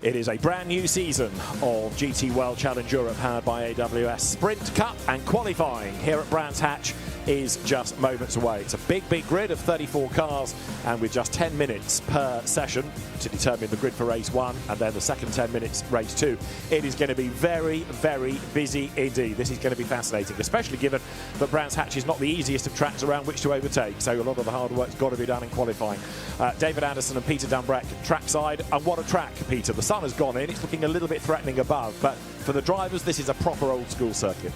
It is a brand new season of GT World Challenge Europe powered by AWS. Sprint Cup and qualifying here at Brands Hatch is just moments away. It's a big grid of 34 cars, and with just 10 minutes per session to determine the grid for race 1 and then the second 10 minutes race 2. It is going to be very busy indeed. This is going to be fascinating, especially given that Brands Hatch is not the easiest of tracks around which to overtake, so a lot of the hard work's got to be done in qualifying. David Anderson and Peter Dunbreck trackside, and what a track, Peter. The sun has gone in, it's looking a little bit threatening above, but for the drivers this is a proper old school circuit.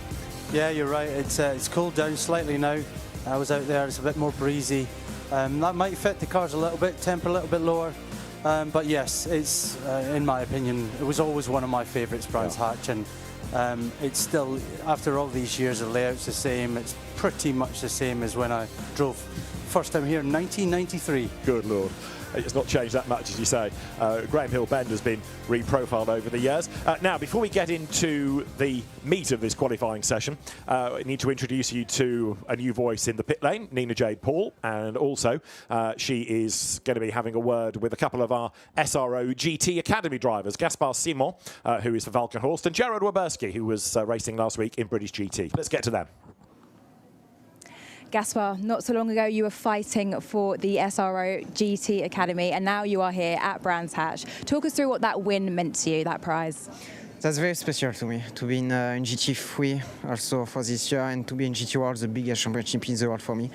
Yeah, you're right, it's cooled down slightly now. I was out there, it's a bit more breezy. That might fit the cars a little bit, temper a little bit lower. But yes, it's in my opinion, it was always one of my favourites, Brands Hatch, and it's still, after all these years, the layout's the same. It's pretty much the same as when I drove first time here in 1993. Good Lord. It's not changed that much, as you say. Graham Hill Bend has been reprofiled over the years. Now, before we get into the meat of this qualifying session, I need to introduce you to a new voice in the pit lane, Nina Jade Paul, and also she is going to be having a word with a couple of our SRO GT Academy drivers, Gaspar Simon, who is for Valkenhorst, and Jared Waberski, who was racing last week in British GT. Let's get to them. Gaspar, not so long ago you were fighting for the SRO GT Academy, and now you are here at Brands Hatch. Talk us through what that win meant to you, that prize. That's very special to me, to be in GT3 also for this year, and to be in GT World, the biggest championship in the world for me,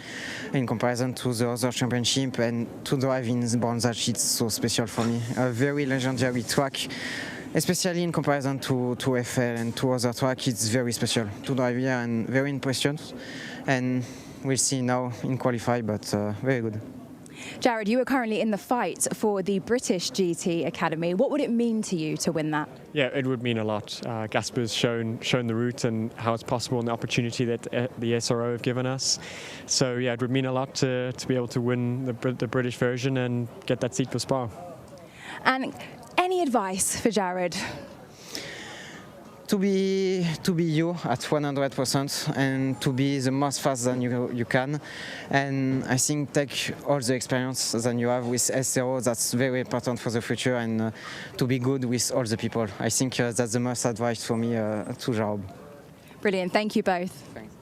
in comparison to the other championship, and to drive in Brands Hatch, it's so special for me. A very legendary track, especially in comparison to FL and to other tracks. It's very special to drive here and very impressive. And we'll see now in qualify, but very good. Jared, you are currently in the fight for the British GT Academy. What would it mean to you to win that? Yeah, it would mean a lot. Gaspar's shown the route and how it's possible and the opportunity that the SRO have given us. So yeah, it would mean a lot to be able to win the British version and get that seat for Spa. And any advice for Jared? To be you at 100% and to be the most fast than you can, and I think take all the experience that you have with SRO. That's very important for the future, and to be good with all the people. I think that's the most advice for me to Jared. Brilliant, thank you both. Thanks.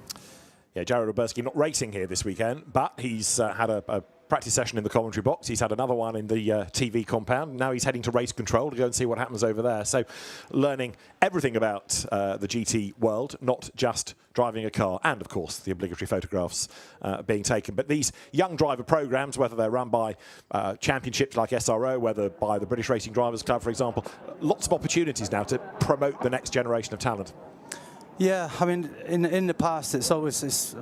Yeah, Jared Waberski not racing here this weekend, but he's had a practice session in the commentary box. He's had another one in the TV compound. Now he's heading to race control to go and see what happens over there. So learning everything about the GT world, not just driving a car, and of course the obligatory photographs being taken. But these young driver programs, whether they're run by championships like SRO, whether by the British Racing Drivers Club, for example, lots of opportunities now to promote the next generation of talent. Yeah, I mean, in the past, it's always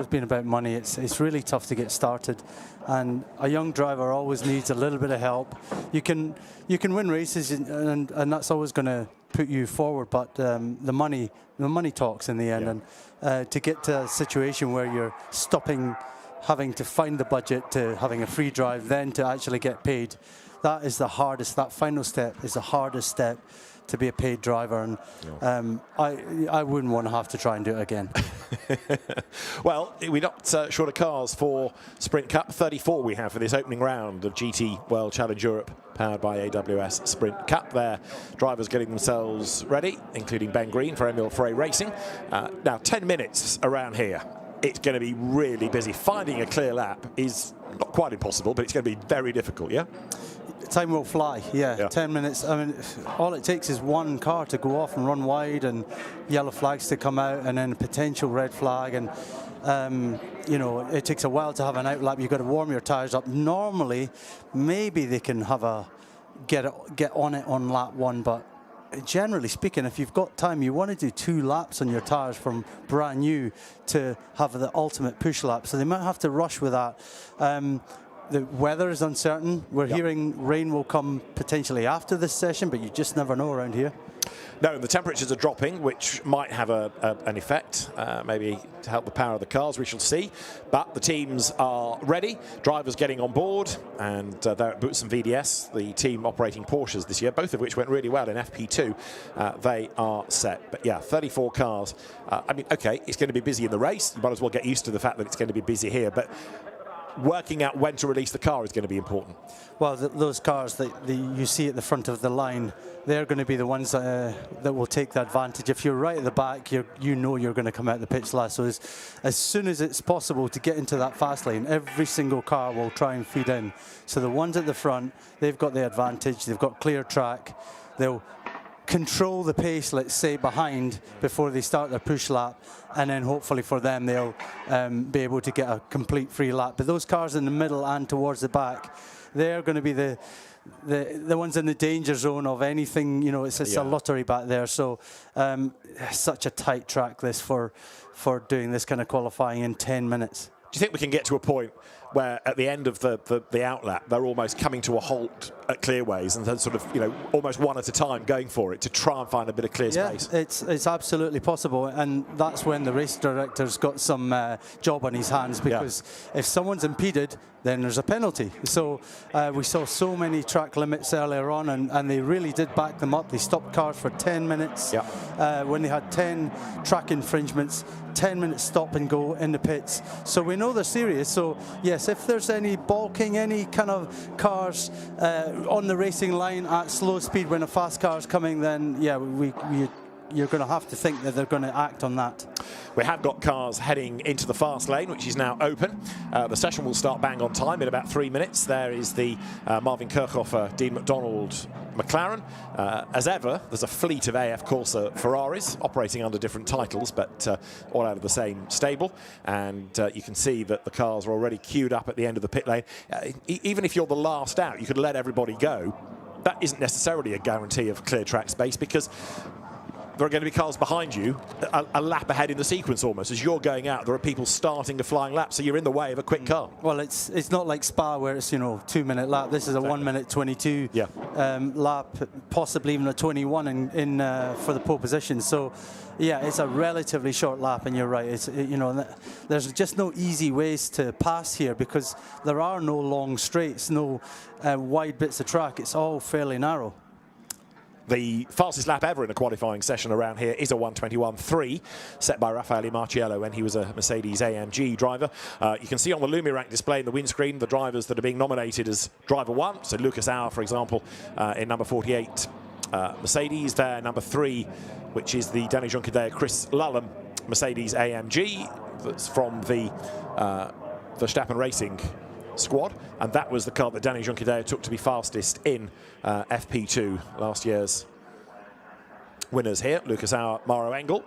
been about money. It's really tough to get started, and a young driver always needs a little bit of help. You can win races, and that's always going to put you forward. But the money talks in the end, yeah. And to get to a situation where you're stopping, having to find the budget, to having a free drive, then to actually get paid, that is the hardest. That final step is the hardest step to be a paid driver, and I wouldn't want to have to try and do it again. Well, we're not short of cars for Sprint Cup. 34 we have for this opening round of GT World Challenge Europe powered by AWS Sprint Cup. Their drivers getting themselves ready, including Ben Green for Emil Frey Racing. Now 10 minutes around here. It's going to be really busy. Finding a clear lap is not quite impossible, but it's going to be very difficult, yeah? Time will fly, yeah. 10 minutes. I mean, all it takes is one car to go off and run wide, and yellow flags to come out, and then a potential red flag. And it takes a while to have an outlap. You've got to warm your tyres up. Normally, maybe they can have get on it on lap 1, but generally speaking, if you've got time, you want to do 2 laps on your tyres from brand new to have the ultimate push lap. So they might have to rush with that. The weather is uncertain. We're hearing rain will come potentially after this session, but you just never know around here. No, the temperatures are dropping, which might have an effect, maybe to help the power of the cars. We shall see. But the teams are ready. Drivers getting on board, and they're at Boots and VDS, the team operating Porsches this year, both of which went really well in FP2. They are set. But yeah, 34 cars. I mean, okay, it's going to be busy in the race. You might as well get used to the fact that it's going to be busy here. But working out when to release the car is going to be important. Well, those cars that you see at the front of the line, they're going to be the ones that will take the advantage. If you're right at the back, you know you're going to come out the pits last. So as soon as it's possible to get into that fast lane, every single car will try and feed in. So the ones at the front, they've got the advantage. They've got clear track. They'll control the pace, let's say, behind before they start their push lap, and then hopefully for them they'll be able to get a complete free lap. But those cars in the middle and towards the back, they're going to be the ones in the danger zone of anything. You know, it's a lottery back there. So such a tight track this for doing this kind of qualifying in 10 minutes. Do you think we can get to a point where at the end of the outlap they're almost coming to a halt at clearways and then sort of, you know, almost one at a time going for it to try and find a bit of clear space? Yeah, it's absolutely possible, and that's when the race director's got some job on his hands, because if someone's impeded, then there's a penalty. So we saw so many track limits earlier on, and they really did back them up. They stopped cars for 10 minutes. When they had 10 track infringements, 10 minutes stop and go in the pits. So we know they're serious. So yes, if there's any balking, any kind of cars on the racing line at slow speed when a fast car is coming, then yeah, you're going to have to think that they're going to act on that. We have got cars heading into the fast lane, which is now open. The session will start bang on time in about 3 minutes. There is the Marvin Kirchhofer, Dean McDonald McLaren. As ever, there's a fleet of AF Corsa Ferraris operating under different titles, but all out of the same stable. And you can see that the cars are already queued up at the end of the pit lane. Even if you're the last out, you could let everybody go. That isn't necessarily a guarantee of clear track space, because there are going to be cars behind you, a lap ahead in the sequence almost. As you're going out, there are people starting a flying lap, so you're in the way of a quick car. Well, it's not like Spa where it's, you know, 2 minute lap. This is a 1 minute 22 lap, possibly even a 21 in for the pole position. So yeah, it's a relatively short lap, and you're right. It's, you know, there's just no easy ways to pass here, because there are no long straights, no wide bits of track. It's all fairly narrow. The fastest lap ever in a qualifying session around here is a 1:21.3, set by Raffaele Marciello when he was a Mercedes AMG driver. You can see on the Lumirac display in the windscreen the drivers that are being nominated as driver one. So Lucas Auer, for example, in number 48 Mercedes there, number 3, which is the Danny Juncadella Chris Lullum Mercedes AMG. That's from the Verstappen Racing squad, and that was the car that Danny Juncadella took to be fastest in FP2, last year's winners here. Lucas Auer, Mauro Engel,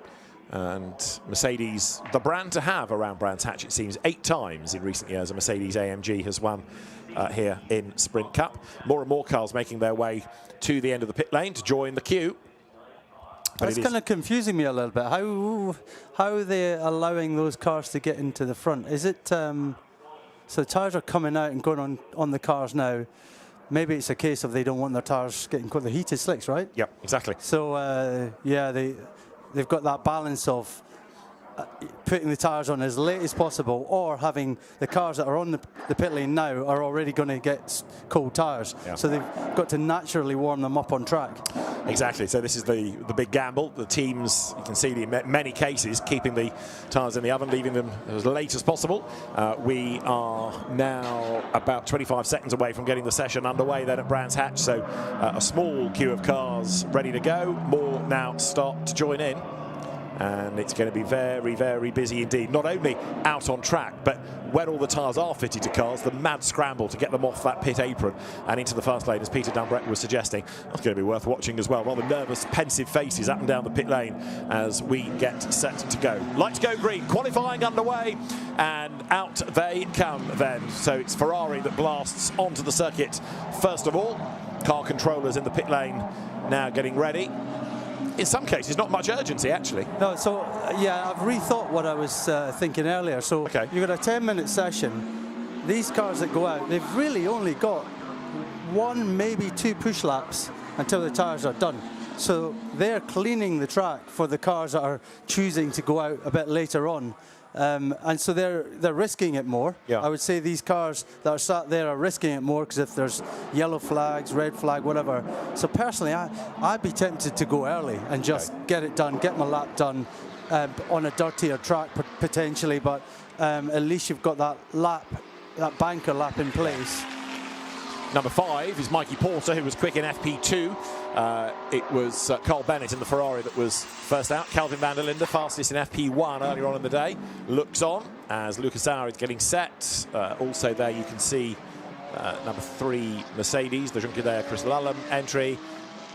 and Mercedes, the brand to have around Brands Hatch, it seems. 8 times in recent years a Mercedes AMG has won here in Sprint Cup. More and more cars making their way to the end of the pit lane to join the queue. But it's kind of confusing me a little bit. How are they allowing those cars to get into the front? Is it so the tyres are coming out and going on the cars now? Maybe it's a case of they don't want their tyres getting caught. The heated slicks, right? Yep, exactly. So yeah, they've got that balance of putting the tyres on as late as possible, or having the cars that are on the pit lane now are already going to get cold tyres. Yeah. So they've got to naturally warm them up on track. Exactly. So this is the big gamble. The teams, you can see in many cases, keeping the tyres in the oven, leaving them as late as possible. We are now about 25 seconds away from getting the session underway then at Brands Hatch. So a small queue of cars ready to go. More now start to join in. And it's going to be very, very busy indeed. Not only out on track, but when all the tyres are fitted to cars, the mad scramble to get them off that pit apron and into the fast lane, as Peter Dunbrek was suggesting. That's going to be worth watching as well. Rather nervous, pensive faces up and down the pit lane as we get set to go. Lights go green, qualifying underway, and out they come then. So it's Ferrari that blasts onto the circuit first of all. Car controllers in the pit lane now getting ready. In some cases, not much urgency, actually. No, so, yeah, I've rethought what I was thinking earlier. So you've got a 10-minute session. These cars that go out, they've really only got 1, maybe 2 push laps until the tyres are done. So they're cleaning the track for the cars that are choosing to go out a bit later on. And so they're risking it more. Yeah. I would say these cars that are sat there are risking it more, because if there's yellow flags, red flag, whatever. So personally, I'd be tempted to go early and just get it done, get my lap done on a dirtier track potentially, but at least you've got that lap that banker lap in place. Number 5 is Mikey Porter, who was quick in FP2. It was Carl Bennett in the Ferrari that was first out. Kelvin van der Linde, fastest in FP1 earlier on in the day. Looks on as Lucas Auer is getting set. Also there you can see number 3 Mercedes, the Junker Chris Lullum entry.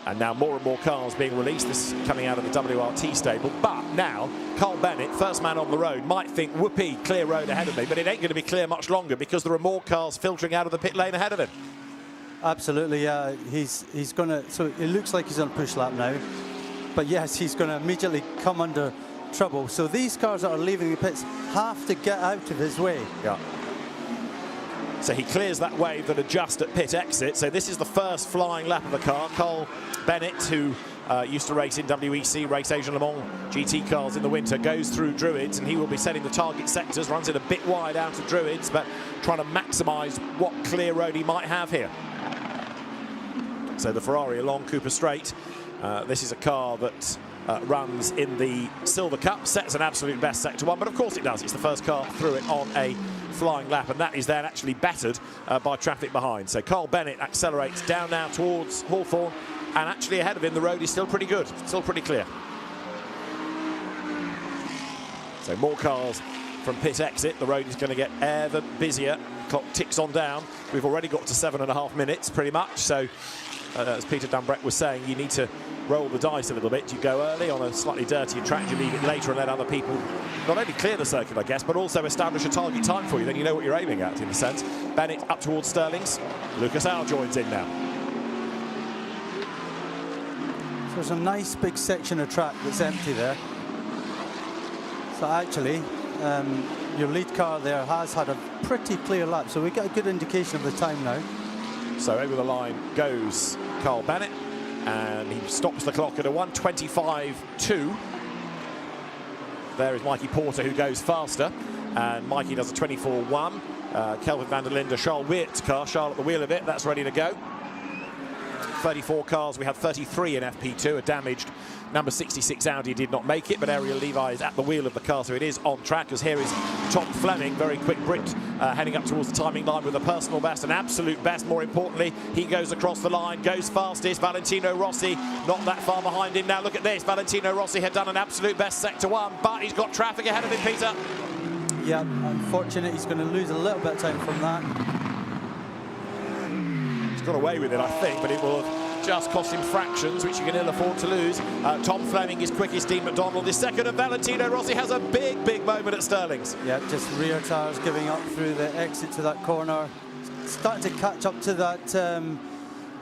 And now more and more cars being released. This is coming out of the WRT stable. But now, Carl Bennett, first man on the road, might think, whoopee, clear road ahead of me. But it ain't going to be clear much longer because there are more cars filtering out of the pit lane ahead of him. Absolutely, yeah. He's going to... So it looks like he's on push lap now. But yes, he's going to immediately come under trouble. So these cars that are leaving the pits have to get out of his way. Yeah. So he clears that wave that had just at pit exit. So this is the first flying lap of the car. Carl Bennett, who used to race in WEC, race Asian Le Mans GT cars in the winter, goes through Druids, and he will be setting the target sectors, runs it a bit wide out of Druids, but trying to maximise what clear road he might have here. So the Ferrari along Cooper Straight. This is a car that runs in the Silver Cup, sets an absolute best sector 1, but of course it does. It's the first car through it on a flying lap, and that is then actually bettered by traffic behind. So Carl Bennett accelerates down now towards Hawthorne, and actually ahead of him the road is still pretty good, still pretty clear. So more cars from pit exit. The road is going to get ever busier. Clock ticks on down. We've already got to 7.5 minutes pretty much. So as Peter Dumbreck was saying, you need to roll the dice a little bit. You go early on a slightly dirtier track, you leave it later and let other people not only clear the circuit, I guess, but also establish a target time for you. Then you know what you're aiming at, in a sense. Bennett up towards Stirling's. Lucas Auer joins in now. So there's a nice big section of track that's empty there. So actually, your lead car there has had a pretty clear lap, so we get a good indication of the time now. So over the line goes Carl Bennett, and he stops the clock at a 1:25.2. There is Mikey Porter, who goes faster, and Mikey does a 24.1. Kelvin van der Linde, Charles Weert's car, Charles at the wheel of it, that's ready to go. 34 cars, we had 33 in FP2, a damaged number 66 Audi did not make it, but Ariel Levi is at the wheel of the car, so it is on track, as here is Tom Fleming, very quick Brit, heading up towards the timing line with a personal best, an absolute best, more importantly. He goes across the line, goes fastest. Valentino Rossi not that far behind him. Now look at this, Valentino Rossi had done an absolute best sector 1, but he's got traffic ahead of him, Peter. Yeah, unfortunate, he's going to lose a little bit of time from that. He's got away with it, I think, but it will have just cost him fractions, which you can ill afford to lose. Tom Fleming is quickest, Dean McDonald is second, and Valentino Rossi has a big, big moment at Stirling's. Yeah, just rear tyres giving up through the exit to that corner. Starting to catch up to that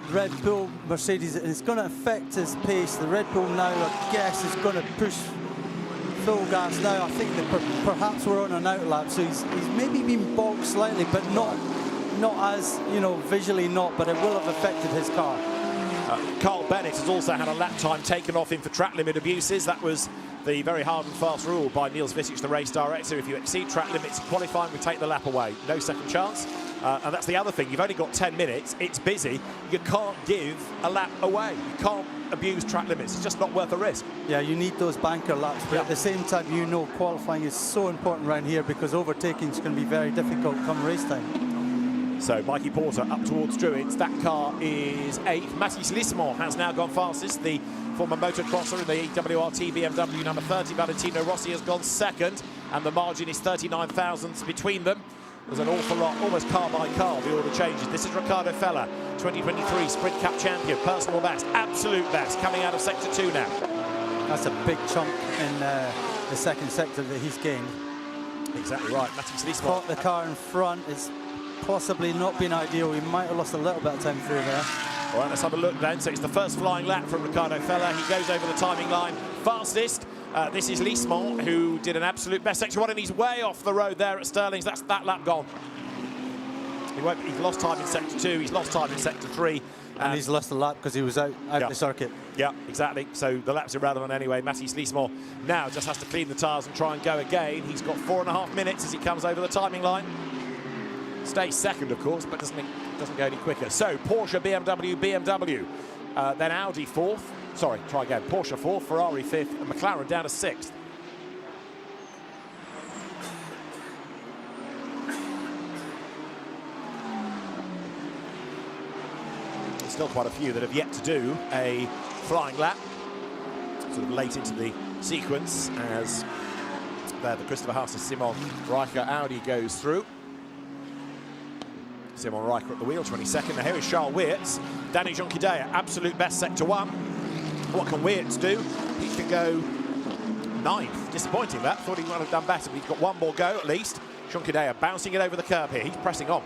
Red Bull Mercedes, and it's going to affect his pace. The Red Bull now, I guess, is going to push full gas now. I think that perhaps we're on an outlap, so he's maybe been bogged slightly, but not as, you know, visually not, but it will have affected his car. Carl Bennett has also had a lap time taken off him for track limit abuses. That was the very hard and fast rule by Niels Visich, the race director. If you exceed track limits in qualifying, we take the lap away. No second chance. And that's the other thing. You've only got 10 minutes. It's busy. You can't give a lap away. You can't abuse track limits. It's just not worth the risk. Yeah, you need those banker laps. But at the same time, you know, qualifying is so important around here because overtaking is going to be very difficult come race time. So Mikey Porter up towards Druids. That car is 8th. Mathis Lismont has now gone fastest. The former motocrosser in the WRT BMW number 30. Valentino Rossi has gone 2nd, and the margin is 39 thousandths between them. There's an awful lot, almost car by car, the order changes. This is Ricardo Fella, 2023 Sprint Cup champion, personal best, absolute best, coming out of sector 2 now. That's a big chunk in the second sector that he's gained. Exactly right. Mathis Lismont. Caught the car in front. It's possibly not been ideal. He might have lost a little bit of time through there. All right, let's have a look then. So it's the first flying lap from Ricardo Fella. He goes over the timing line fastest. This is Lismont, who did an absolute best sector 1, and he's way off the road there at Stirling's. That's that lap gone. He's lost time in sector 2. He's lost time in sector 3. And he's lost a lap because he was out the circuit. Yeah, exactly. So the lap's irrelevant anyway. Mathis Lismont now just has to clean the tyres and try and go again. He's got 4.5 minutes as he comes over the timing line. Stays second, of course, but doesn't go any quicker. So Porsche, BMW, then Audi 4th. Sorry, try again. Porsche 4th, Ferrari 5th, and McLaren down to 6th. still quite a few that have yet to do a flying lap, sort of late into the sequence, as there the Christopher Haas and Simon Riker Audi goes through. Simon Riker at the wheel, 22nd. Now here is Charles Weerts. Danny Jonquidea, absolute best sector 1. What can Weerts do? He can go 9th. Disappointing that. Thought he might have done better, but he's got one more go at least. Jonquidea bouncing it over the curb here. He's pressing on.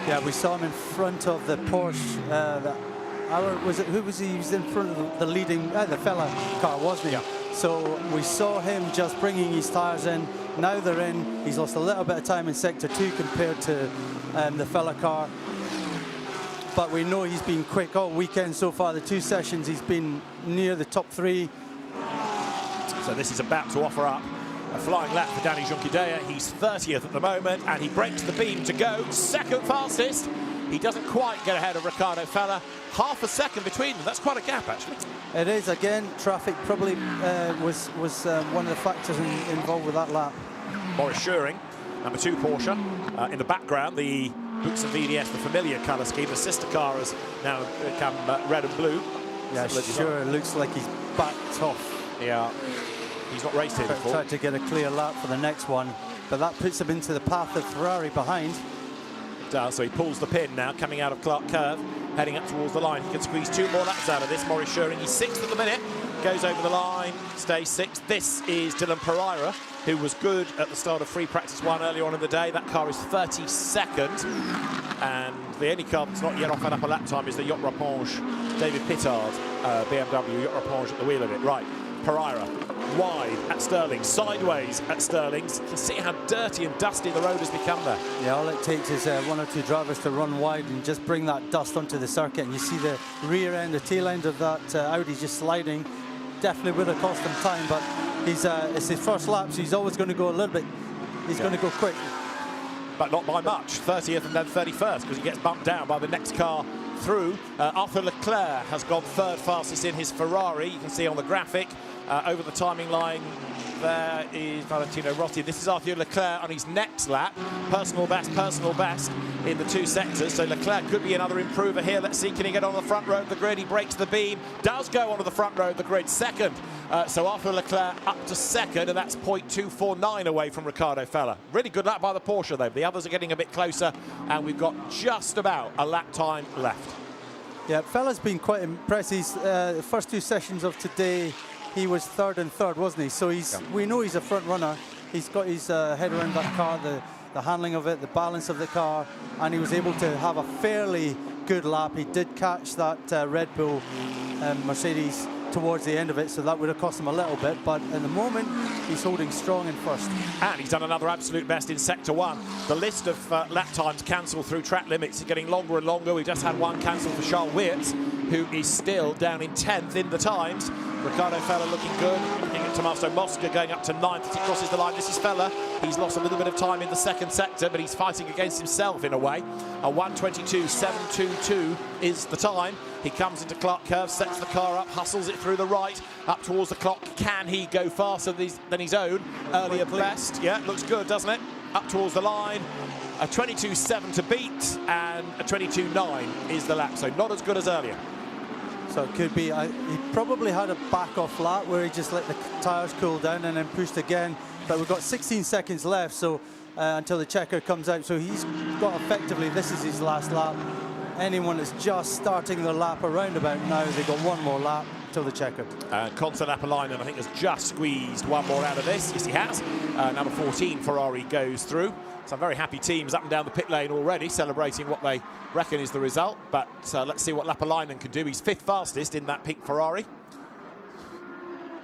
Yeah, we saw him in front of the Porsche. Who was he? He was in front of the leading, the fella car, wasn't he? Yeah. So we saw him just bringing his tyres in. Now they're in. He's lost a little bit of time in sector 2 compared to the fella car. But we know he's been quick all weekend so far. The 2 sessions he's been near the top 3. So this is about to offer up a flying lap for Danny Jonquidea. He's 30th at the moment, and he breaks the beam to go second fastest. He doesn't quite get ahead of Ricardo Fella. Half a second between them. That's quite a gap, actually. It is. Again, traffic probably was one of the factors involved with that lap. Maurice Schuring, number 2 Porsche. In the background, the Boots and VDS, the familiar colour scheme. The sister car has now become red and blue. Yeah, sure. It looks like he's backed off. Yeah. He's not raced here before. Tried to get a clear lap for the next one, but that puts him into the path of Ferrari behind. It does, so he pulls the pin now, coming out of Clark Curve, heading up towards the line. He can squeeze 2 more laps out of this. Maurice Schuring, he's 6th at the minute, goes over the line, stays 6th. This is Dylan Pereira, who was good at the start of free practice 1 earlier on in the day. That car is 32nd, and the only car that's not yet offered up a lap time is the Yacht Rapponge David Pittard BMW Yacht Rapponge at the wheel of it. Right, Pereira wide at Stirling, sideways at Stirling. You can see how dirty and dusty the road has become there. Yeah, all it takes is 1 or 2 drivers to run wide and just bring that dust onto the circuit, and you see the rear end, the tail end of that Audi just sliding. Definitely would have cost him time, but it's his first lap, so he's always going to go a little bit. He's going to go quick, but not by much. 30th and then 31st, because he gets bumped down by the next car through. Arthur Leclerc has gone 3rd fastest in his Ferrari. You can see on the graphic over the timing line there is Valentino Rossi. This is Arthur Leclerc on his next lap. Personal best in the 2 sectors. So Leclerc could be another improver here. Let's see, can he get on the front row of the grid? He breaks the beam, does go onto the front row of the grid, 2nd. So Arthur Leclerc up to 2nd, and that's 0.249 away from Ricardo Fella. Really good lap by the Porsche, though. The others are getting a bit closer, and we've got just about a lap time left. Yeah, Fella's been quite impressive. The first 2 sessions of today, he was 3rd and 3rd, wasn't he? So we know he's a front runner. He's got his head around that car, the handling of it, the balance of the car, and he was able to have a fairly good lap. He did catch that Red Bull Mercedes towards the end of it, so that would have cost him a little bit, but at the moment he's holding strong in first. And he's done another absolute best in sector 1. The list of lap times cancelled through track limits is getting longer and longer. We've just had one cancelled for Charles Weerts, who is still down in 10th in the times. Ricardo Fella looking good. Looking at Tommaso Mosca going up to 9th as he crosses the line. This is Fella. He's lost a little bit of time in the 2nd sector, but he's fighting against himself in a way. A 1:22.722 is the time. He comes into Clark Curve, sets the car up, hustles it through the right, up towards the clock. Can he go faster than his own earlier best? Yeah, looks good, doesn't it? Up towards the line. A 22.7 to beat, and a 22.9 is the lap, so not as good as earlier. So it could be, he probably had a back-off lap where he just let the tyres cool down and then pushed again. But we've got 16 seconds left, so until the checker comes out. So he's got effectively, this is his last lap. Anyone that's just starting their lap around about now, they've got 1 more lap till the checker. Conte Lapalainen, I think, has just squeezed 1 more out of this. Yes, he has. Number 14, Ferrari, goes through. Some very happy teams up and down the pit lane already, celebrating what they reckon is the result. But let's see what Lapalainen can do. He's 5th fastest in that pink Ferrari.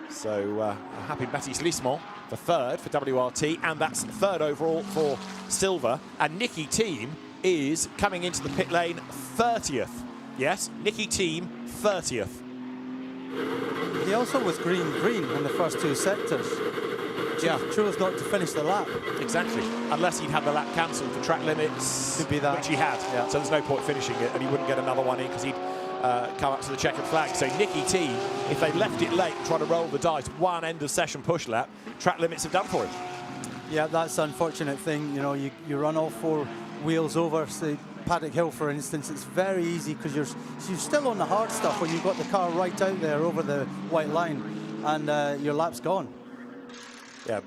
So a happy Baptiste Lismont for 3rd for WRT, and that's 3rd overall for Silver. And Nicky Team is coming into the pit lane 30th. Yes, Nicky Team 30th. He also was green in the first 2 sectors. Yeah, chose not to finish the lap. Exactly, unless he'd had the lap cancelled for track limits, could be that, which he had. Yeah. So there's no point finishing it, and he wouldn't get another one in because he'd come up to the checkered flag. So Nicky T, if they left it late and tried to roll the dice, 1 end of session push lap, track limits have done for him. Yeah, that's the unfortunate thing. You know, you run all 4 wheels over, say, Paddock Hill, for instance, it's very easy because you're still on the hard stuff when you've got the car right out there over the white line, and your lap's gone. Yeah,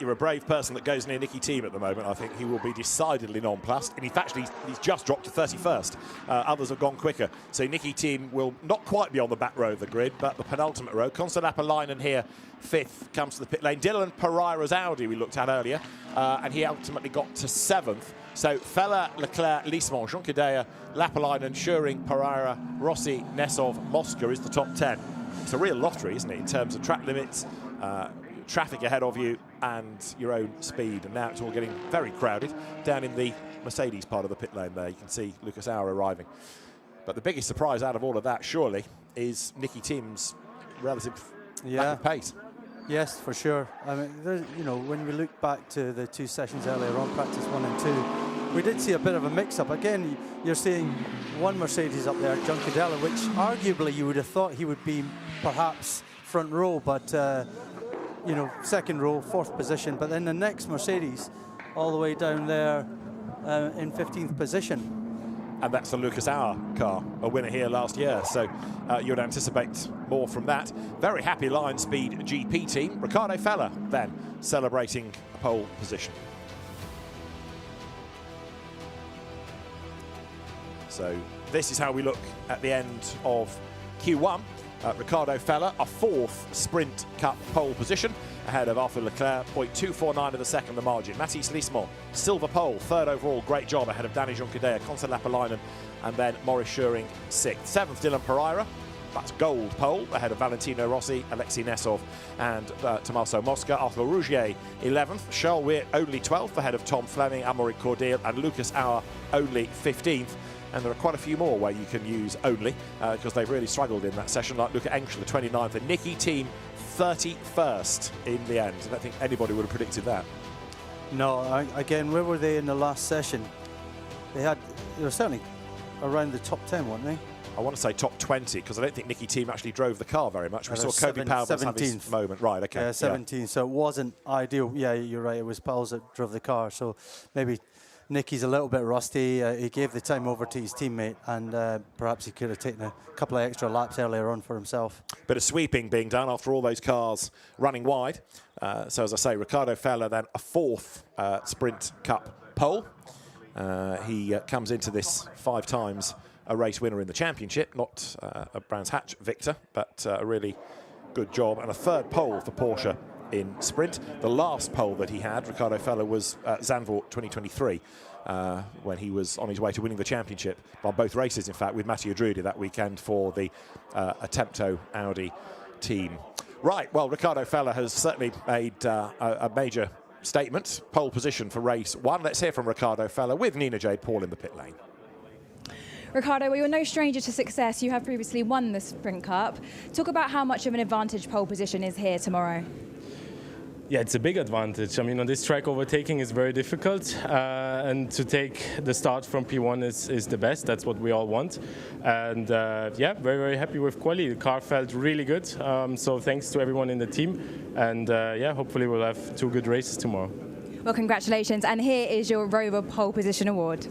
you're a brave person that goes near Nicky Thiem at the moment. I think he will be decidedly nonplussed. And he's just dropped to 31st. Others have gone quicker. So Nicky Thiem will not quite be on the back row of the grid, but the penultimate row. Konsta here, 5th, comes to the pit lane. Dylan Pereira's Audi we looked at earlier, and he ultimately got to 7th. So Feller, Leclerc, Leismont, Junqueira, Lapalainen, Schuring, Pereira, Rossi, Nesov, Mosca is the top 10. It's a real lottery, isn't it, in terms of track limits, traffic ahead of you and your own speed. And now it's all getting very crowded down in the Mercedes part of the pit lane there. You can see Lucas Auer arriving. But the biggest surprise out of all of that, surely, is Nicky Thiem's relative lack of pace. Yes, for sure. I mean, you know, when we look back to the 2 sessions earlier on, practice 1 and 2, we did see a bit of a mix-up. Again, you're seeing one Mercedes up there, Junqueira, which arguably you would have thought he would be perhaps front row, but you know, 2nd row, 4th position. But then the next Mercedes, all the way down there in 15th position. And that's the Lucas Auer car, a winner here last year. So you'd anticipate more from that. Very happy Lion Speed GP team. Ricardo Feller then celebrating a pole position. So this is how we look at the end of Q1. Ricardo Feller, a 4th Sprint Cup pole position, ahead of Arthur Leclerc, 0.249 of the second the margin. Mathis Leismont, silver pole, 3rd overall, great job ahead of Danny Junqueira, Konsta Lapalainen, and then Maurice Schuring, 6th. 7th, Dylan Pereira, that's gold pole, ahead of Valentino Rossi, Alexei Nesov, and Tommaso Mosca. Arthur Rougier, 11th. Charles Weir, only 12th, ahead of Tom Fleming, Amaury Cordial, and Lucas Auer, only 15th. And there are quite a few more where you can use only, because they've really struggled in that session, like Luca Engel, the 29th, and Nicky Thiem, 31st in the end. I don't think anybody would have predicted that. No, again, where were they in the last session? They were certainly around the top 10, weren't they? I want to say top 20, because I don't think Nicky Thiem actually drove the car very much. We saw Kobe Powell have his moment. Right, okay. Yeah, 17, so it wasn't ideal. Yeah, you're right, it was Powell that drove the car, so maybe Nicky's a little bit rusty. He gave the time over to his teammate, and perhaps he could have taken a couple of extra laps earlier on for himself. Bit of sweeping being done after all those cars running wide. So as I say, Ricardo Feller then a 4th Sprint Cup pole. He comes into this 5 times a race winner in the championship, not a Brands Hatch victor, but a really good job, and a 3rd pole for Porsche in sprint. The last pole that he had, Ricardo Feller, was Zandvoort 2023, when he was on his way to winning the championship on both races, in fact, with Mathieu Drudi that weekend for the Attempto Audi team. Right, well, Ricardo Feller has certainly made a major statement. Pole position for race 1. Let's hear from Ricardo Feller with Nina Jade Paul in the pit lane. Ricardo, well, you're no stranger to success. You have previously won the Sprint Cup. Talk about how much of an advantage pole position is here tomorrow. Yeah, it's a big advantage. I mean, on this track, overtaking is very difficult, and to take the start from P1 is the best. That's what we all want. And yeah, very, very happy with quali. The car felt really good, so thanks to everyone in the team. And yeah, hopefully we'll have 2 good races tomorrow. Well, congratulations. And here is your Rover Pole Position Award.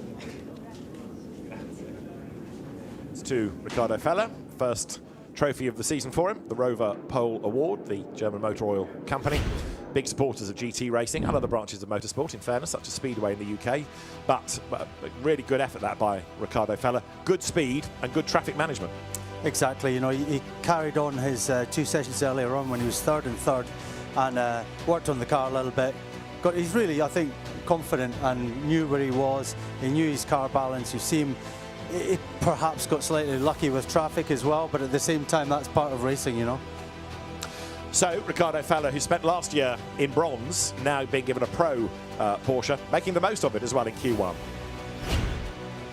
It's to Ricardo Feller, first trophy of the season for him, the Rover Pole Award, the German motor oil company. Big supporters of GT racing and other branches of motorsport, in fairness, such as Speedway in the UK. But really good effort that by Ricardo Feller. Good speed and good traffic management. Exactly, you know, he carried on his 2 sessions earlier on when he was 3rd and 3rd, and worked on the car a little bit. He's really, I think, confident and knew where he was. He knew his car balance. You see him, he perhaps got slightly lucky with traffic as well, but at the same time, that's part of racing, you know. So Ricardo Feller, who spent last year in bronze, now being given a pro Porsche, making the most of it as well in Q1.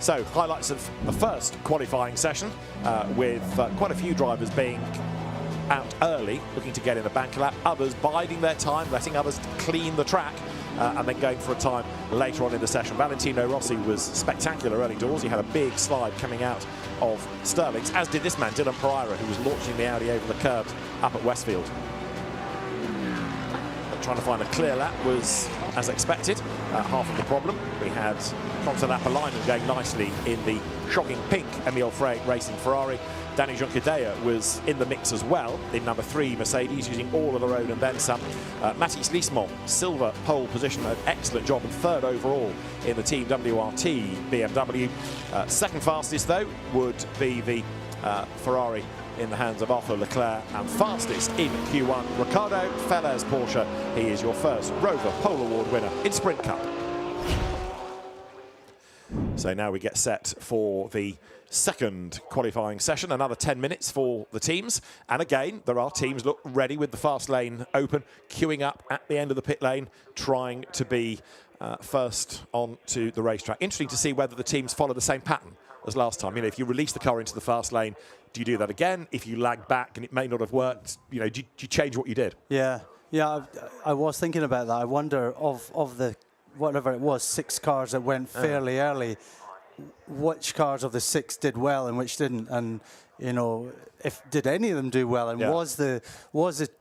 So highlights of the first qualifying session, with quite a few drivers being out early, looking to get in a bank lap, others biding their time, letting others clean the track, and then going for a time later on in the session. Valentino Rossi was spectacular early doors. He had a big slide coming out of Stirling's, as did this man, Dylan Pereira, who was launching the Audi over the curbs up at Westfield. But trying to find a clear lap was as expected. Half of the problem. We had Consolap alignment going nicely in the shocking pink Emile Frey Racing Ferrari. Danny Juncadella was in the mix as well in number 3 Mercedes, using all of their own and then some. Mathis Liesmont, silver pole position, an excellent job, and 3rd overall in the Team WRT BMW. Second fastest though would be the Ferrari in the hands of Arthur Leclerc, and fastest in Q1, Ricardo Fellers Porsche. He is your first Rover Pole Award winner in Sprint Cup. So now we get set for the second qualifying session, another 10 minutes for the teams. And again, there are teams look ready with the fast lane open, queuing up at the end of the pit lane, trying to be first on to the racetrack. Interesting to see whether the teams follow the same pattern as last time. You know, if you release the car into the fast lane, do you do that again? If you lag back and it may not have worked, you know, do you change what you did? Yeah, I was thinking about that. I wonder of the, whatever it was, 6 cars that went fairly early, which cars of the 6 did well and which didn't, and you know, if did any of them do well, and was the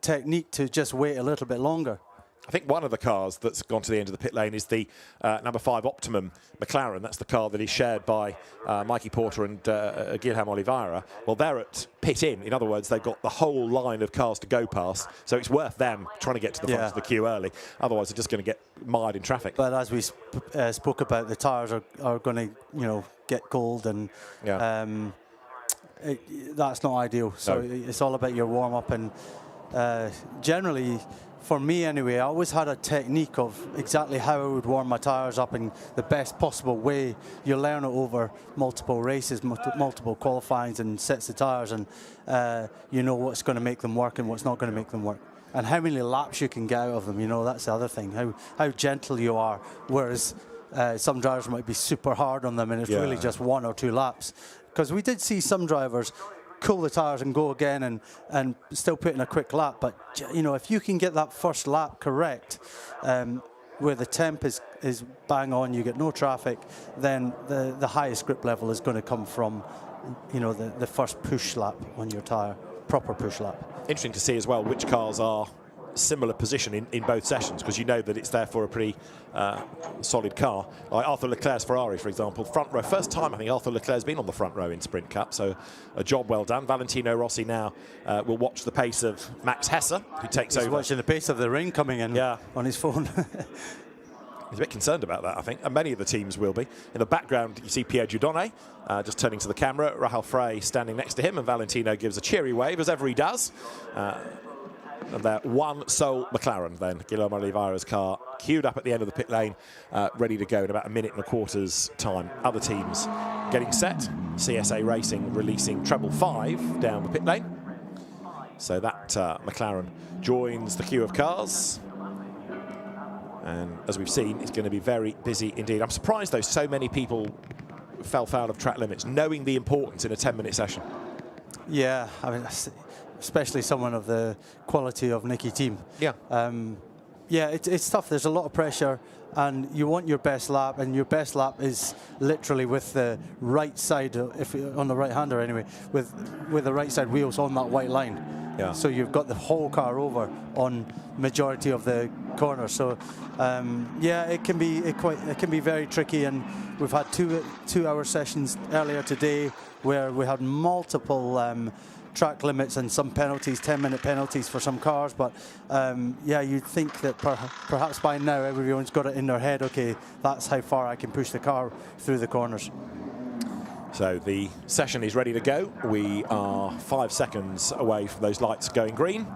technique to just wait a little bit longer? I think one of the cars that's gone to the end of the pit lane is the number 5 Optimum McLaren. That's the car that is shared by Mikey Porter and Guilherme Oliveira. Well, they're at pit in. In other words, they've got the whole line of cars to go past, so it's worth them trying to get to the front of the queue early. Otherwise, they're just going to get mired in traffic. But as we spoke about, the tyres are going to, you know, get cold, and that's not ideal. So it's all about your warm-up, and generally, for me anyway, I always had a technique of exactly how I would warm my tyres up in the best possible way. You learn it over multiple races, multiple qualifyings and sets of tyres, and you know what's going to make them work and what's not going to make them work. And how many laps you can get out of them, you know, that's the other thing, how gentle you are, whereas some drivers might be super hard on them and it's really just 1 or 2 laps. Because we did see some drivers cool the tyres and go again and still put in a quick lap, but you know, if you can get that first lap correct, where the temp is bang on, you get no traffic, then the highest grip level is going to come from, you know, the first push lap on your tyre, proper push lap. Interesting to see as well which cars are similar position in both sessions, because you know that it's there for a pretty solid car. Like Arthur Leclerc's Ferrari, for example, front row. First time I think Arthur Leclerc's been on the front row in Sprint Cup, so a job well done. Valentino Rossi now will watch the pace of Max Hesse, who takes over. He's watching the pace of the rain coming in on his phone. He's a bit concerned about that, I think, and many of the teams will be. In the background, you see Pierre Dieudonné just turning to the camera, Rahal Frey standing next to him, and Valentino gives a cheery wave, as ever he does. And they're one sole McLaren then. Guilherme Oliveira's car queued up at the end of the pit lane, ready to go in about 1.25 minutes time. Other teams getting set. CSA Racing releasing treble 5 down the pit lane. So that McLaren joins the queue of cars. And as we've seen, it's going to be very busy indeed. I'm surprised, though, so many people fell foul of track limits, knowing the importance in a 10-minute session. Yeah, I mean, especially someone of the quality of Nicky Thiem. Yeah, it's tough. There's a lot of pressure, and you want your best lap, and your best lap is literally with the right side, if on the right-hander anyway, with the right side wheels on that white line. Yeah. So you've got the whole car over on majority of the corners. So yeah, it can be very tricky, and we've had two-hour sessions earlier today where we had multiple track limits and some penalties, 10-minute penalties for some cars. But yeah, you'd think that perhaps by now everyone's got it in their head, okay, that's how far I can push the car through the corners. So the session is ready to go. We are 5 seconds away from those lights going green.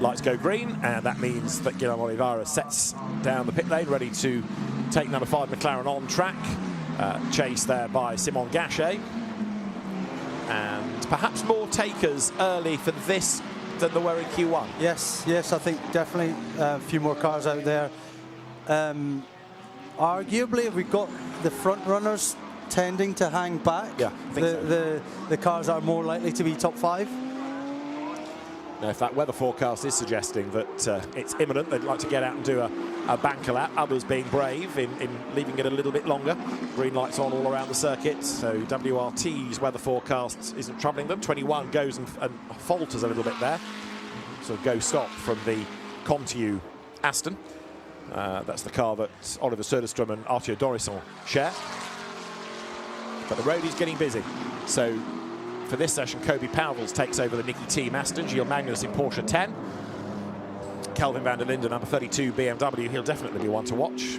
Lights go green, and that means that Guilherme Oliveira sets down the pit lane, ready to take number 5 McLaren on track. Chased there by Simon Gachet. And perhaps more takers early for this than there were in Q1. Yes, I think definitely a few more cars out there. Arguably, we've got the front runners tending to hang back. Yeah, I think so. The cars are more likely to be top 5. Now, if that weather forecast is suggesting that it's imminent, they'd like to get out and do a banker lap. Others being brave in leaving it a little bit longer. Green lights on all around the circuit, so WRT's weather forecast isn't troubling them. 21 goes and falters a little bit there. So go stop from the Contiu Aston. That's the car that Oliver Söderström and Arthur Dorisson share. But the road is getting busy. So for this session, Kobe Pauwels takes over the Nicky Team Aston, Gilles Magnus in Porsche 10. Kelvin van der Linde, number 32 BMW, he'll definitely be one to watch.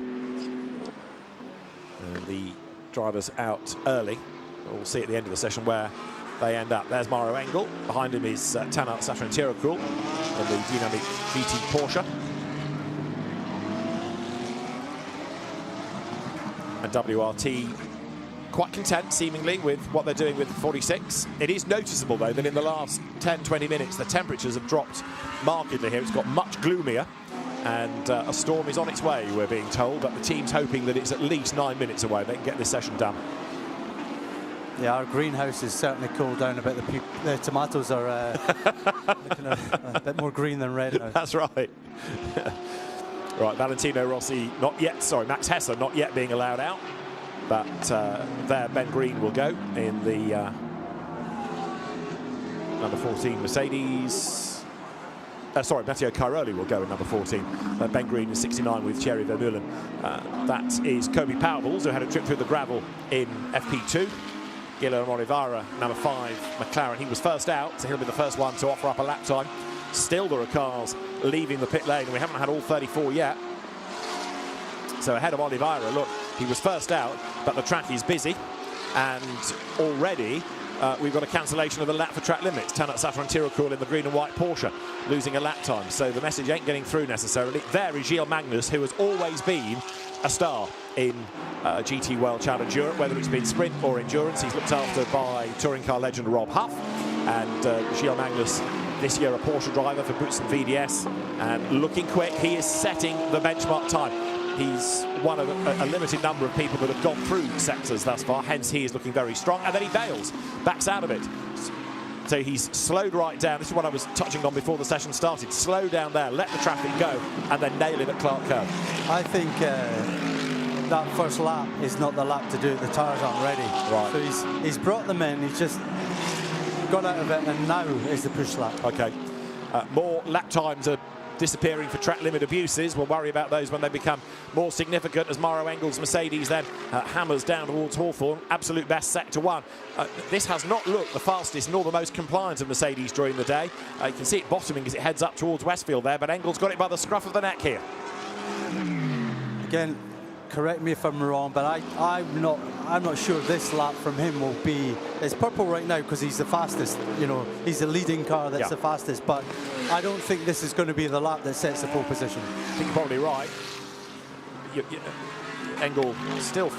And the drivers out early. We'll see at the end of the session where they end up. There's Maro Engel. Behind him is Tanat Safran-Tirokool in the Dynamic GT Porsche. And WRT quite content, seemingly, with what they're doing with 46. It is noticeable, though, that in the last 10-20 minutes, the temperatures have dropped markedly here. It's got much gloomier, and a storm is on its way, we're being told, but the team's hoping that it's at least 9 minutes away. They can get this session done. Yeah, our greenhouse is certainly cooled down a bit. The tomatoes are looking a bit more green than red now. That's right. Right, Valentino Rossi not yet, sorry, Max Hesse not yet being allowed out. But there, Ben Green will go in the number 14 Mercedes. Sorry, Matteo Cairoli will go in number 14. Ben Green in 69 with Thierry Vermeulen. That is Kobe Pauwels, who had a trip through the gravel in FP2. Guillermo Oliveira, number 5 McLaren. He was first out, so he'll be the first one to offer up a lap time. Still there are cars leaving the pit lane, and we haven't had all 34 yet. So ahead of Oliveira, look, he was first out, but the track is busy, and already we've got a cancellation of the lap for track limits. Tanat Safran-Tirokool in the green and white Porsche, losing a lap time, so the message ain't getting through necessarily. There is Gilles Magnus, who has always been a star in GT World Challenge Europe, whether it's been sprint or endurance. He's looked after by touring car legend Rob Huff, and Gilles Magnus this year a Porsche driver for Boots and VDS, and looking quick. He is setting the benchmark time. He's one of a limited number of people that have gone through sectors thus far, hence he is looking very strong, and then he bails, backs out of it. So he's slowed right down. This is what I was touching on before the session started. Slow down there, let the traffic go, and then nail it at Clark Curve. I think that first lap is not the lap to do it. The tyres aren't ready. Right. So he's brought them in, he's just got out of it, and now is the push lap. Okay. More lap times are disappearing for track limit abuses. We'll worry about those when they become more significant, as Maro Engel's Mercedes then hammers down towards Hawthorne. Absolute best sector 1. This has not looked the fastest nor the most compliant of Mercedes during the day. You can see it bottoming as it heads up towards Westfield there, but Engel's got it by the scruff of the neck here. Again, correct me if I'm wrong, but I'm not sure this lap from him will be. It's purple right now because he's the fastest. You know, he's the leading car that's the fastest. But I don't think this is going to be the lap that sets the pole position. I think you're probably right. Engel still.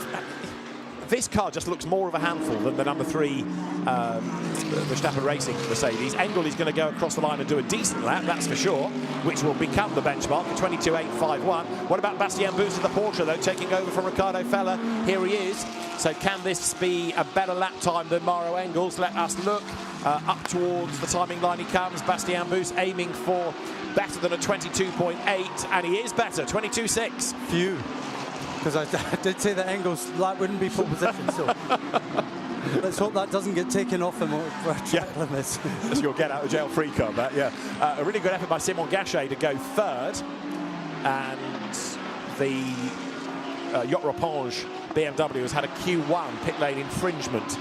This car just looks more of a handful than the number 3 Verstappen Racing Mercedes. Engel is going to go across the line and do a decent lap, that's for sure, which will become the benchmark for 22.851. What about Bastien Bus of the Porsche, though, taking over from Ricardo Feller? Here he is. So can this be a better lap time than Maro Engel's? Let us look. Up towards the timing line he comes. Bastien Bus aiming for better than a 22.8, and he is better, 22.6. Phew. Because I did say that Engel's lap wouldn't be pole position, so let's hope that doesn't get taken off him for track limits. That's your get out of jail free card, that, yeah. A really good effort by Simon Gachet to go third, and the Yacht Repange BMW has had a Q1 pit lane infringement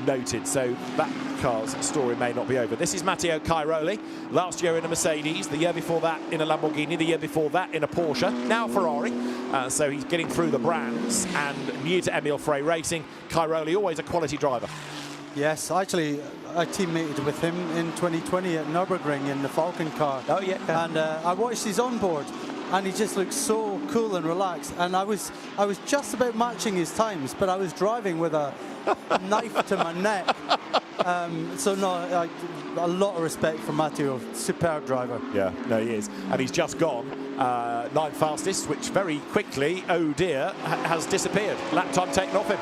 noted, so that car's story may not be over. This is Matteo Cairoli, last year in a Mercedes, the year before that in a Lamborghini, the year before that in a Porsche, now Ferrari, so he's getting through the brands, and new to Emile Frey Racing. Cairoli, always a quality driver. Yes, actually, I teammated with him in 2020 at Nürburgring in the Falcon car. Oh, yeah. And I watched his onboard, and he just looked so cool and relaxed. And I was just about matching his times, but I was driving with a knife to my neck. So no, a lot of respect for Matteo, superb driver. Yeah, no, he is. And he's just gone 9th fastest, which very quickly, oh dear, has disappeared. Lap time taken off him.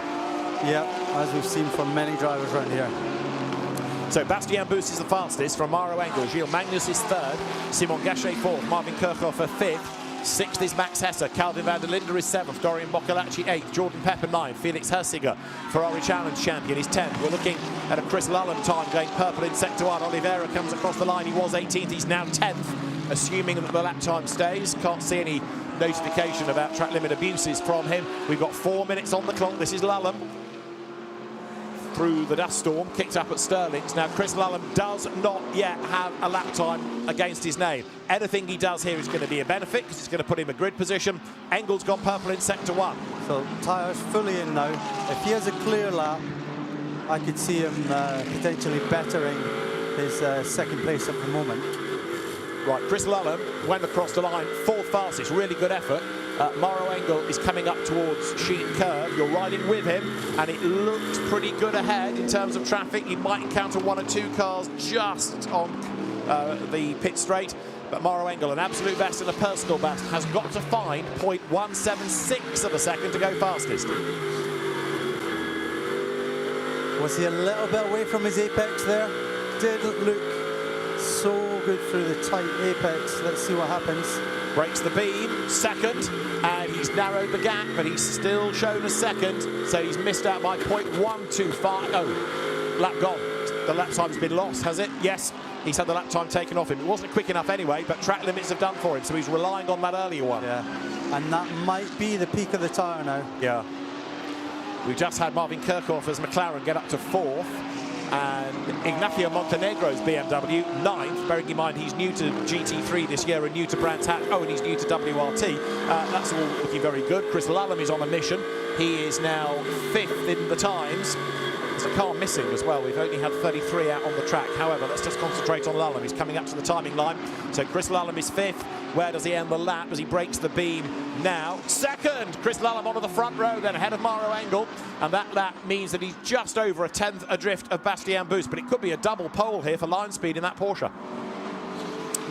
Yeah, as we've seen from many drivers around here. So Bastien Bus is the fastest from Maro Engel. Gilles Magnus is 3rd. Simon Gachet 4th. Marvin Kirchhofer 5th. 6th is Max Hesse. Calvin van der Linde is 7th. Dorian Boccolacci 8th. Jordan Pepper 9th. Felix Hersiger, Ferrari Challenge champion, is 10th. We're looking at a Chris Lullen time going purple in Sector 1. Oliveira comes across the line. He was 18th. He's now 10th. assuming that the lap time stays. Can't see any notification about track limit abuses from him. We've got 4 minutes on the clock. This is Lulham through the dust storm, kicked up at Stirling's. Now, Chris Lulham does not yet have a lap time against his name. Anything he does here is going to be a benefit because it's going to put him in grid position. Engel's gone purple in sector 1. So tyres fully in now. If he has a clear lap, I could see him potentially bettering his second place at the moment. Right, Chris Lulham went across the line, 4th fastest, really good effort. Mauro Engel is coming up towards Sheen Curve. You're riding with him, and it looks pretty good ahead in terms of traffic. You might encounter 1 or 2 cars just on the pit straight. But Mauro Engel, an absolute best and a personal best, has got to find 0.176 of a second to go fastest. Was he a little bit away from his apex there? Didn't look so good through the tight apex. Let's see what happens. Breaks the beam, second, and he's narrowed the gap, but he's still shown a second, so he's missed out by 0.125. Oh, lap gone. The lap time's been lost, has it? Yes, he's had the lap time taken off him. It wasn't quick enough anyway, but track limits have done for him, so he's relying on that earlier one. Yeah, and that might be the peak of the tyre now. Yeah. We've just had Marvin Kirchhoff's McLaren get up to 4th, and Ignacio Montenegro's BMW 9th, bearing in mind he's new to GT3 this year and new to Brands Hatch. Oh, and he's new to WRT. That's all looking very good. Chris Lulham is on a mission. He is now 5th in the times. There's a car missing as well. We've only had 33 out on the track. However, let's just concentrate on Lulham. He's coming up to the timing line. So Chris Lulham is 5th. Where does he end the lap as he breaks the beam now? Second, Chris Lulham onto the front row, then ahead of Mauro Engel. And that lap means that he's just over a 10th adrift of Bastien Boost. But it could be a double pole here for line speed in that Porsche.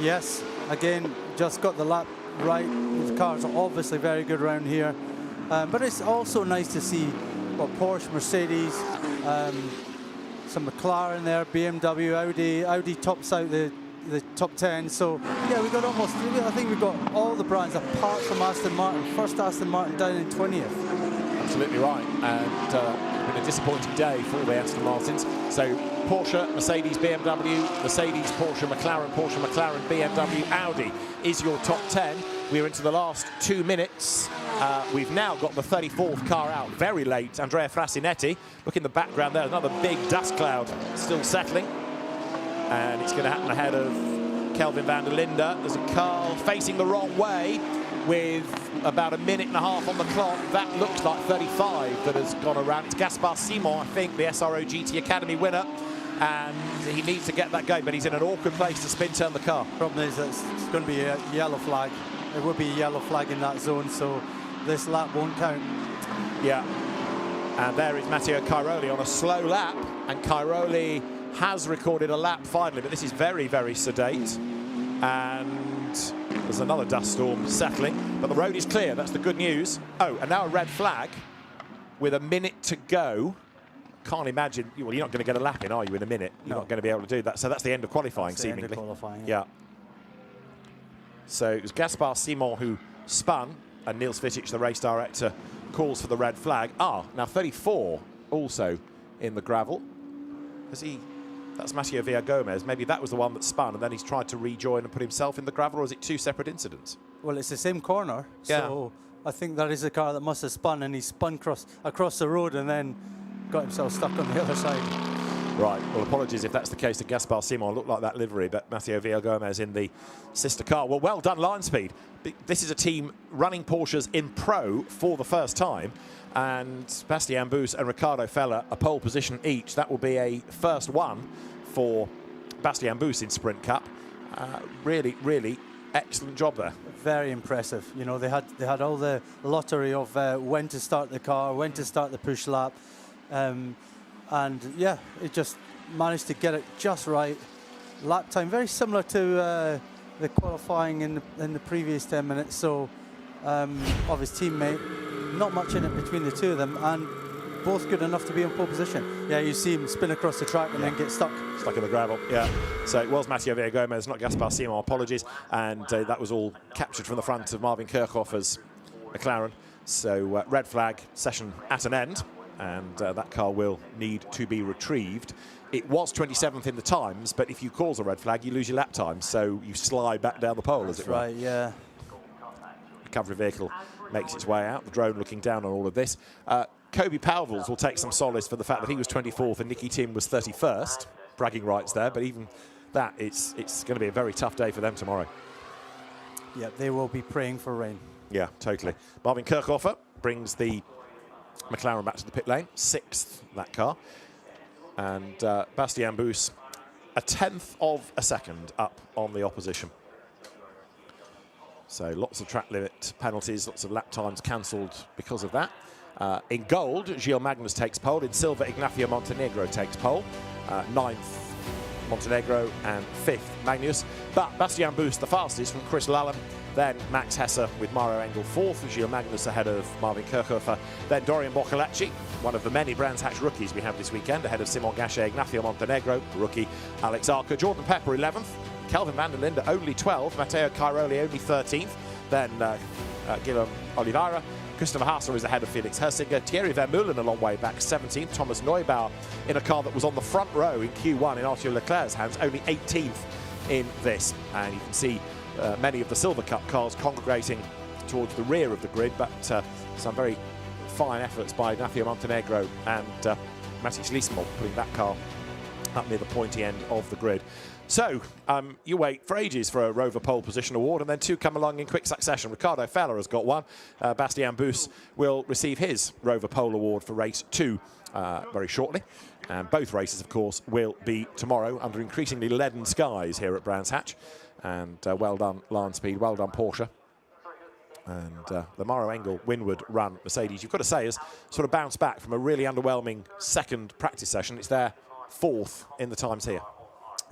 Yes, again, just got the lap right. The cars are obviously very good around here. But it's also nice to see Porsche, Mercedes, some McLaren there, BMW, Audi tops out the top 10. So yeah, we got almost, I think we've got all the brands apart from Aston Martin. First Aston Martin down in 20th. Absolutely right, and it's been a disappointing day for the Aston Martins. So Porsche, Mercedes, BMW, Mercedes, Porsche, McLaren, BMW, Audi is your top 10. We're into the last 2 minutes. We've now got the 34th car out, very late. Andrea Frasinetti. Look in the background there, another big dust cloud still settling. And it's going to happen ahead of Kelvin van der Linde. There's a car facing the wrong way with about 1.5 minutes on the clock. That looks like 35 that has gone around. It's Gaspar Simon, I think, the SRO GT Academy winner. And he needs to get that going, but he's in an awkward place to spin turn the car. Problem is that it's going to be a yellow flag. There will be a yellow flag in that zone, so this lap won't count. Yeah. And there is Matteo Cairoli on a slow lap, and Cairoli has recorded a lap finally, but this is very, very sedate. And there's another dust storm settling, but the road is clear. That's the good news. Oh, and now a red flag with 1 minute to go. Can't imagine. Well, you're not going to get a lap in, are you, in a minute? You're not going to be able to do that. So that's the end of qualifying, seemingly. End of qualifying, yeah. So it was Gaspar Simon who spun, and Niels Vitic, the race director, calls for the red flag. Ah, now 34 also in the gravel. Has he? That's Matteo Villagomez. Maybe that was the one that spun, and then he's tried to rejoin and put himself in the gravel, or is it 2 separate incidents? Well, it's the same corner, yeah. So I think that is a car that must have spun, and he spun across the road and then got himself stuck on the other side. Right, well, apologies if that's the case. That Gaspar Simon looked like that livery, but Matteo Villagomez in the sister car. Well, well done, line speed. This is a team running Porsches in pro for the first time, and Bastien Boost and Ricardo Feller a pole position each. That will be a first one for Bastien Boost in Sprint Cup. Really, really excellent job there. Very impressive. You know, they had all the lottery of when to start the car, when to start the push lap. And yeah, it just managed to get it just right. Lap time very similar to the qualifying in the previous 10 minutes. So of his teammate, not much in it between the two of them, and both good enough to be in pole position. Yeah, you see him spin across the track and then get stuck in the gravel. Yeah. So it was Matteo Villagomez, not Gaspar Simon. Apologies, and that was all captured from the front of Marvin Kirchhoff's McLaren. So red flag, session at an end. and that car will need to be retrieved. It was 27th in the times, but if you cause a red flag, you lose your lap time, so you slide back down the pole, as it were. Right, yeah. Recovery vehicle makes its way out, the drone looking down on all of this. Kobe Powells will take some solace for the fact that he was 24th and Nicky Tim was 31st. Bragging rights there, but even that, it's going to be a very tough day for them tomorrow. Yeah, they will be praying for rain. Yeah, totally. Marvin Kirchhofer brings the McLaren back to the pit lane, 6th, that car. And Bastien Bous, a 10th of a second up on the opposition. So lots of track limit penalties, lots of lap times cancelled because of that. In gold, Gilles Magnus takes pole. In silver, Ignacio Montenegro takes pole. 9th, Montenegro, and 5th, Magnus. But Bastien Bous, the fastest from Chris Lallam. Then Max Hesse with Mario Engel 4th, Gilles Magnus ahead of Marvin Kirchhofer. Then Dorian Boccolacci, one of the many Brands Hatch rookies we have this weekend, ahead of Simon Gachet, Ignacio Montenegro, rookie, Alex Arca, Jordan Pepper 11th, Kelvin van der Linde only 12th, Matteo Cairoli only 13th, then Guillaume Oliveira. Christopher Haase is ahead of Felix Hersinger. Thierry Vermeulen a long way back, 17th. Thomas Neubauer in a car that was on the front row in Q1 in Arthur Leclerc's hands, only 18th in this. And you can see many of the Silver Cup cars congregating towards the rear of the grid, but some very fine efforts by Ignacio Montenegro and Matic Lismol putting that car up near the pointy end of the grid. So, you wait for ages for a Rover Pole Position Award, and then two come along in quick succession. Ricardo Feller has got one. Bastien Bous will receive his Rover Pole Award for race 2 very shortly. And both races, of course, will be tomorrow under increasingly leaden skies here at Brands Hatch. And well done, Lion Speed, well done, Porsche. And the Mauro Engel Windward run Mercedes, you've got to say, has sort of bounced back from a really underwhelming second practice session. It's their 4th in the times here.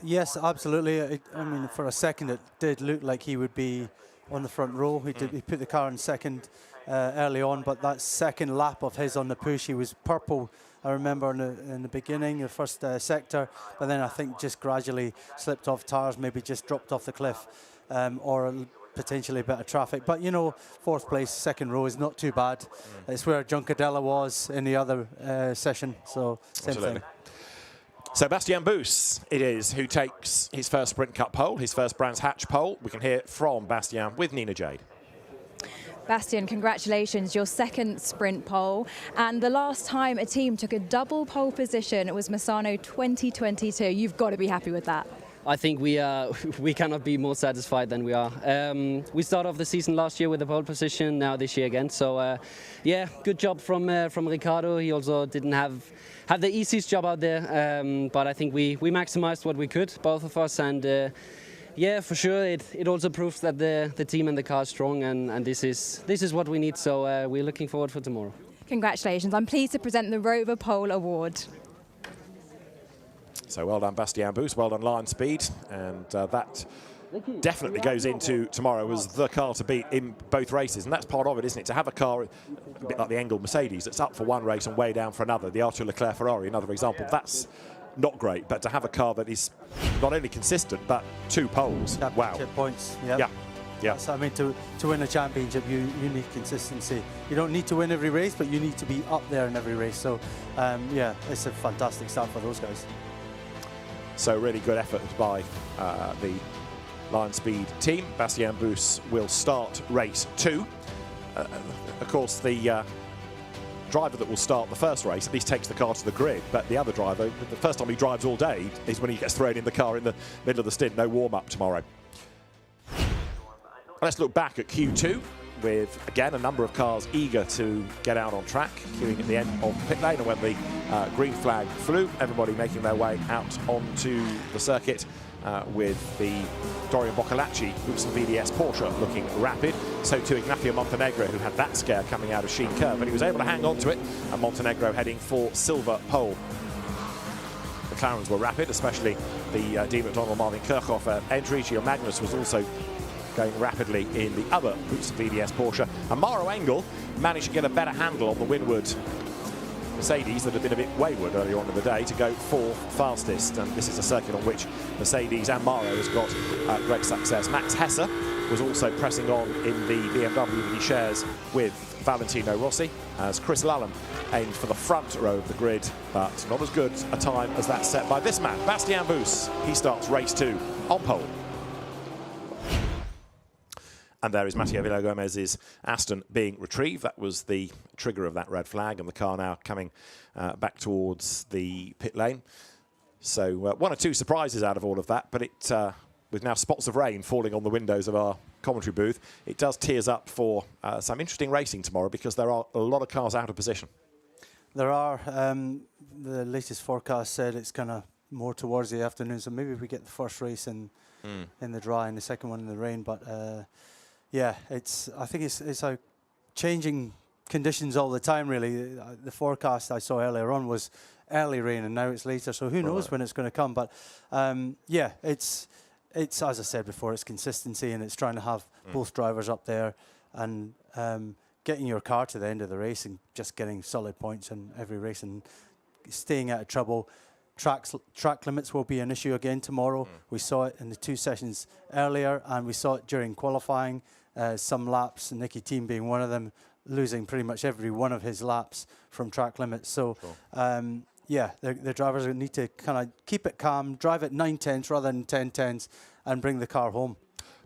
Yes, absolutely. I mean, for a second, it did look like he would be on the front row. He put the car in second early on, but that second lap of his on the push, he was purple, I remember, in the beginning, the first sector, but then I think just gradually slipped off tires, maybe just dropped off the cliff, or potentially a bit of traffic. But, you know, 4th place, second row is not too bad. It's where Juncadella was in the other session, so same thing. So Bastien Bous it is who takes his first Sprint Cup pole, his first Brands Hatch pole. We can hear from Bastien with Nina Jade. Bastien, congratulations, your second sprint pole. And the last time a team took a double pole position, it was Misano 2022. You've got to be happy with that. I think we cannot be more satisfied than we are. We started off the season last year with the pole position, now this year again. So yeah, good job from Ricardo. He also didn't have the easiest job out there, but I think we maximized what we could, both of us, and yeah, for sure it also proves that the team and the car is strong, and this is what we need. So we're looking forward for tomorrow. Congratulations! I'm pleased to present the Rover Pole Award. So well done, Bastien Bous, well done, Lion Speed, and that definitely goes into tomorrow as the car to beat in both races, and that's part of it, isn't it? To have a car a bit like the Engel Mercedes that's up for one race and way down for another, the Arthur Leclerc Ferrari, another example, that's not great, but to have a car that is not only consistent but 2 poles, wow. Points, yeah. So, I mean, to win a championship, you need consistency. You don't need to win every race, but you need to be up there in every race. So, yeah, it's a fantastic start for those guys. So really good effort by the Lion Speed team. Bastien Bous will start race 2. Of course, the driver that will start the first race at least takes the car to the grid, but the other driver, the first time he drives all day is when he gets thrown in the car in the middle of the stint. No warm-up tomorrow. Let's look back at Q2 with, again, a number of cars eager to get out on track, queuing at the end of the pit lane, and when the green flag flew, everybody making their way out onto the circuit with the Dorian Boccolacci Boots and VDS Porsche looking rapid. So too Ignacio Montenegro, who had that scare coming out of Sheen Curve, but he was able to hang on to it, and Montenegro heading for silver pole. The McLarens were rapid, especially the Dean McDonald Marvin Kirchhofer entry. Gilles Magnus was also going rapidly in the other Boots and VDS Porsche. And Mauro Engel managed to get a better handle on the Windward Mercedes that had been a bit wayward earlier on in the day to go 4th fastest. And this is a circuit on which Mercedes and Mauro has got great success. Max Hesse was also pressing on in the BMW that he shares with Valentino Rossi, as Chris Lallam aimed for the front row of the grid, but not as good a time as that set by this man, Bastien Bous. He starts race 2 on pole. And there is Matteo Villagomez's Aston being retrieved. That was the trigger of that red flag, and the car now coming back towards the pit lane. So 1 or 2 surprises out of all of that, but it, with now spots of rain falling on the windows of our commentary booth, it does tee us up for some interesting racing tomorrow, because there are a lot of cars out of position. There are. The latest forecast said it's kind of more towards the afternoon, so maybe we get the first race in the dry and the second one in the rain. But yeah, I think it's changing conditions all the time, really. The forecast I saw earlier on was early rain, and now it's later, so who knows when it's going to come. But yeah, it's as I said before, it's consistency, and it's trying to have both drivers up there and getting your car to the end of the race and just getting solid points in every race and staying out of trouble. Track limits will be an issue again tomorrow. We saw it in the 2 sessions earlier, and we saw it during qualifying. Some laps, Nicky Thiem being one of them, losing pretty much every one of his laps from track limits. So yeah, the drivers need to kind of keep it calm, drive at 9/10 rather than 10/10s, and bring the car home.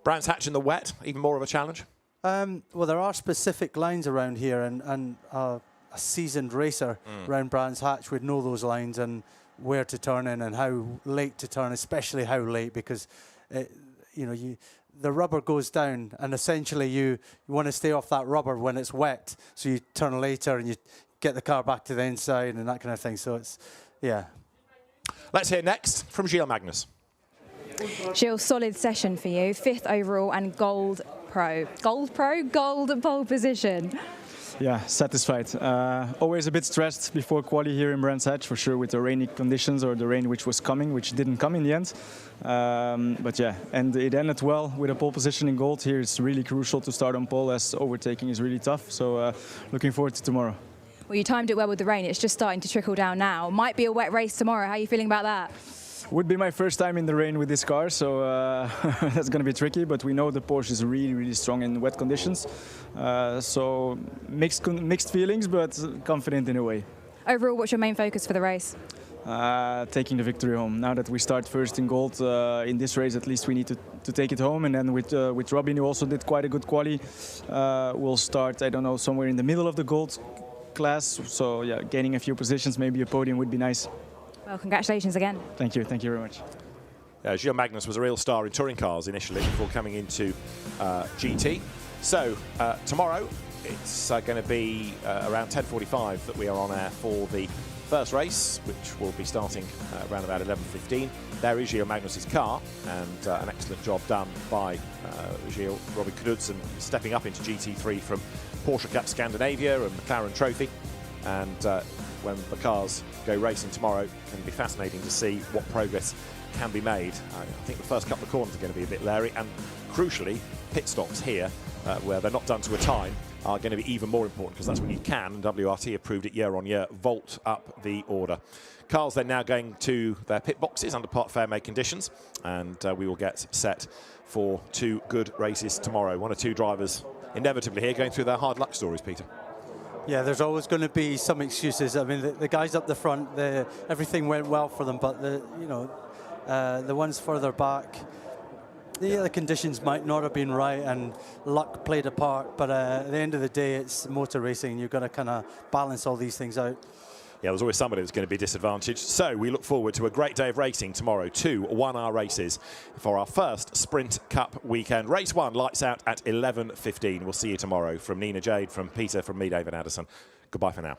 Brands Hatch in the wet, even more of a challenge? Well, there are specific lines around here, and a seasoned racer around Brands Hatch would know those lines and where to turn in and how late to turn, especially how late, because the rubber goes down, and essentially you want to stay off that rubber when it's wet, so you turn later and you get the car back to the inside and that kind of thing. So it's, yeah. Let's hear next from Gilles Magnus. Gilles, solid session for you, 5th overall and gold pole position. Yeah, satisfied. Always a bit stressed before quali here in Brands Hatch, for sure, with the rainy conditions, or the rain which was coming, which didn't come in the end. But yeah, and it ended well with a pole position in gold. Here it's really crucial to start on pole, as overtaking is really tough. So looking forward to tomorrow. Well, you timed it well with the rain. It's just starting to trickle down now. Might be a wet race tomorrow. How are you feeling about that? Would be my first time in the rain with this car, so that's going to be tricky, but we know the Porsche is really, really strong in wet conditions. So mixed feelings, but confident in a way. Overall, what's your main focus for the race? Taking the victory home. Now that we start first in gold in this race, at least we need to take it home. And then with Robin, who also did quite a good quali, we'll start, I don't know, somewhere in the middle of the gold class. So yeah, gaining a few positions, maybe a podium would be nice. Well, congratulations again. Thank you very much. Gilles Magnus was a real star in touring cars initially before coming into GT. So tomorrow it's going to be around 10:45 that we are on air for the first race, which will be starting around about 11:15. There is Gilles Magnus's car, and an excellent job done by Gilles, Robin Knudsen, stepping up into GT3 from Porsche Cup Scandinavia and McLaren Trophy. And when the cars go racing tomorrow, it can be fascinating to see what progress can be made. I think the first couple of corners are going to be a bit leery, and crucially, pit stops here, where they're not done to a time, are going to be even more important, because that's when you can, and WRT have proved it year on year, vault up the order. Cars then now going to their pit boxes under part fair made conditions, and we will get set for 2 good races tomorrow. 1 or 2 drivers inevitably here going through their hard luck stories, Peter. Yeah, there's always going to be some excuses. I mean, the guys up the front, everything went well for them, but the ones further back, the conditions might not have been right, and luck played a part. But at the end of the day, it's motor racing. You've got to kind of balance all these things out. Yeah, there's always somebody that's going to be disadvantaged. So we look forward to a great day of racing tomorrow. 2 one-hour races for our first Sprint Cup weekend. Race 1 lights out at 11:15. We'll see you tomorrow. From Nina Jade, from Peter, from me, David Addison. Goodbye for now.